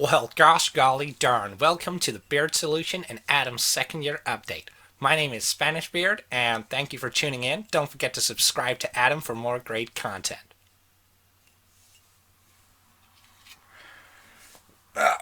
Well, gosh golly darn, welcome to the Beard Solution and Adam's second year update. My name is Spanish Beard, and thank you for tuning in. Don't forget to subscribe to Adam for more great content. Well,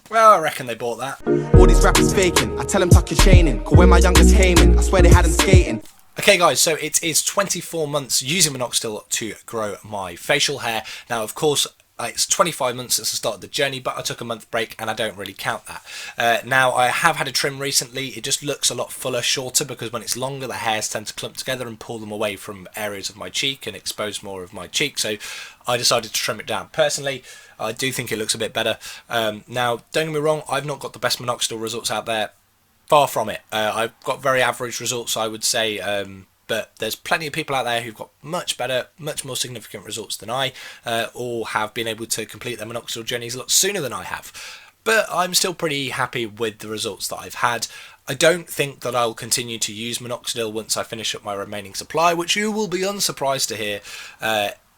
I reckon they bought that. All these rappers faking, I tell them tuck your chain in, cause when my youngest came in, I swear they had him skating. Okay guys, so it is 24 months using Minoxidil to grow my facial hair. Now of course, it's 25 months since I started the journey, but I took a month break and I don't really count that. Now I have had a trim recently. It just looks a lot fuller, shorter, because when it's longer the hairs tend to clump together and pull them away from areas of my cheek and expose more of my cheek, so I decided to trim it down. Personally, I do think it looks a bit better. Now don't get me wrong, I've not got the best Minoxidil results out there. Far from it. I've got very average results, I would say, but there's plenty of people out there who've got much better, much more significant results than I, or have been able to complete their Minoxidil journeys a lot sooner than I have. But I'm still pretty happy with the results that I've had. I don't think that I'll continue to use Minoxidil once I finish up my remaining supply, which you will be unsurprised to hear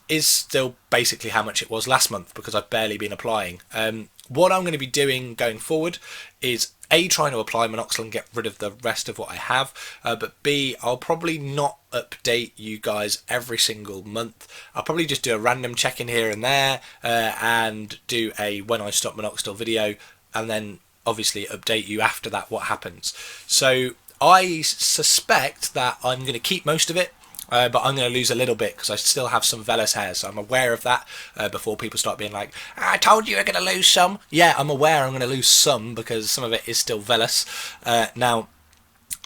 is still basically how much it was last month, because I've barely been applying. What I'm going to be doing going forward is A, trying to apply Minoxidil and get rid of the rest of what I have, but B, I'll probably not update you guys every single month. I'll probably just do a random check-in here and there, and do a when I stop Minoxidil video, and then obviously update you after that what happens. So I suspect that I'm going to keep most of it, but I'm going to lose a little bit because I still have some vellus hair, so I'm aware of that before people start being like, I told you you're going to lose some. Yeah, I'm aware I'm going to lose some because some of it is still vellus. Now,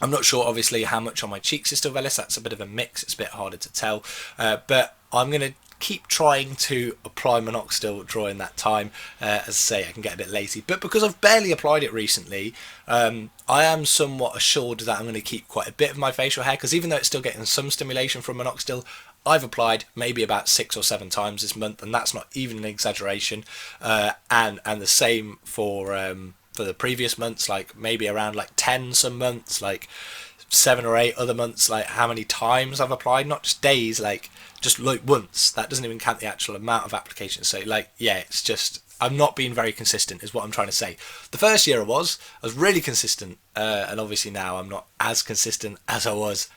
I'm not sure obviously how much on my cheeks is still vellus. That's a bit of a mix. It's a bit harder to tell, but I'm going to keep trying to apply Minoxidil during that time. As I say, I can get a bit lazy, but because I've barely applied it recently, I am somewhat assured that I'm going to keep quite a bit of my facial hair, because even though it's still getting some stimulation from Minoxidil, I've applied maybe about 6 or 7 times this month, and that's not even an exaggeration. And the same for the previous months, like maybe around like 10 some months, like 7 or 8 other months, like how many times I've applied, not just days, like just like once. That doesn't even count the actual amount of applications. So like, yeah, it's just I'm not being very consistent is what I'm trying to say. The first year I was really consistent, and obviously now I'm not as consistent as I was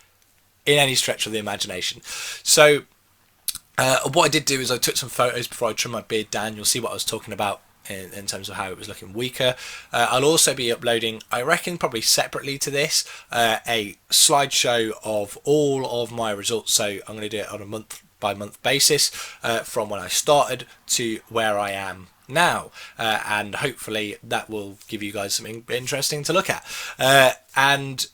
in any stretch of the imagination. So what I did do is I took some photos before I trimmed my beard down. You'll see what I was talking about in terms of how it was looking weaker. I'll also be uploading, I reckon probably separately to this, a slideshow of all of my results. So I'm going to do it on a month by month basis, from when I started to where I am now, and hopefully that will give you guys something interesting to look at. And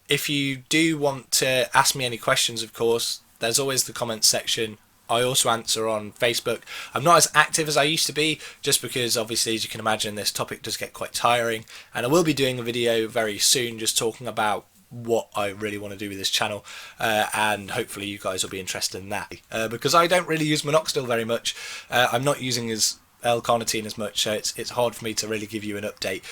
if you do want to ask me any questions, of course, there's always the comments section. I also answer on Facebook. I'm not as active as I used to be, just because obviously, as you can imagine, this topic does get quite tiring, and I will be doing a video very soon just talking about what I really want to do with this channel, and hopefully you guys will be interested in that, because I don't really use Minoxidil very much. I'm not using L-carnitine as much, so it's hard for me to really give you an update.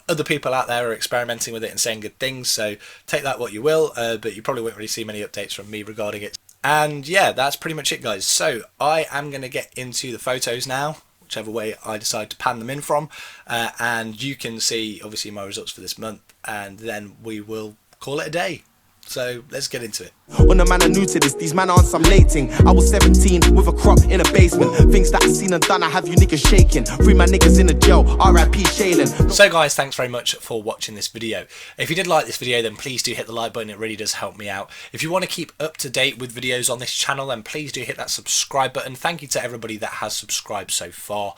Other people out there are experimenting with it and saying good things, so take that what you will, but you probably won't really see many updates from me regarding it. And yeah, that's pretty much it, guys. So I am going to get into the photos now, whichever way I decide to pan them in from, and you can see obviously my results for this month, and then we will call it a day. So let's get into it. When the man are new to this, these man are on some late ting. I was 17 with a crop in a basement. Things that I seen and done, I have you niggas shaking. Free my niggas in the jail, R.I.P. Shaylin. So guys, thanks very much for watching this video. If you did like this video, then please do hit the like button. It really does help me out. If you want to keep up to date with videos on this channel, then please do hit that subscribe button. Thank you to everybody that has subscribed so far.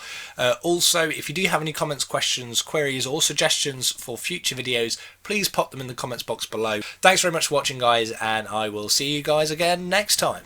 Also, if you do have any comments, questions, queries or suggestions for future videos, please pop them in the comments box below. Thanks very much for watching, guys, and I will see you guys again next time.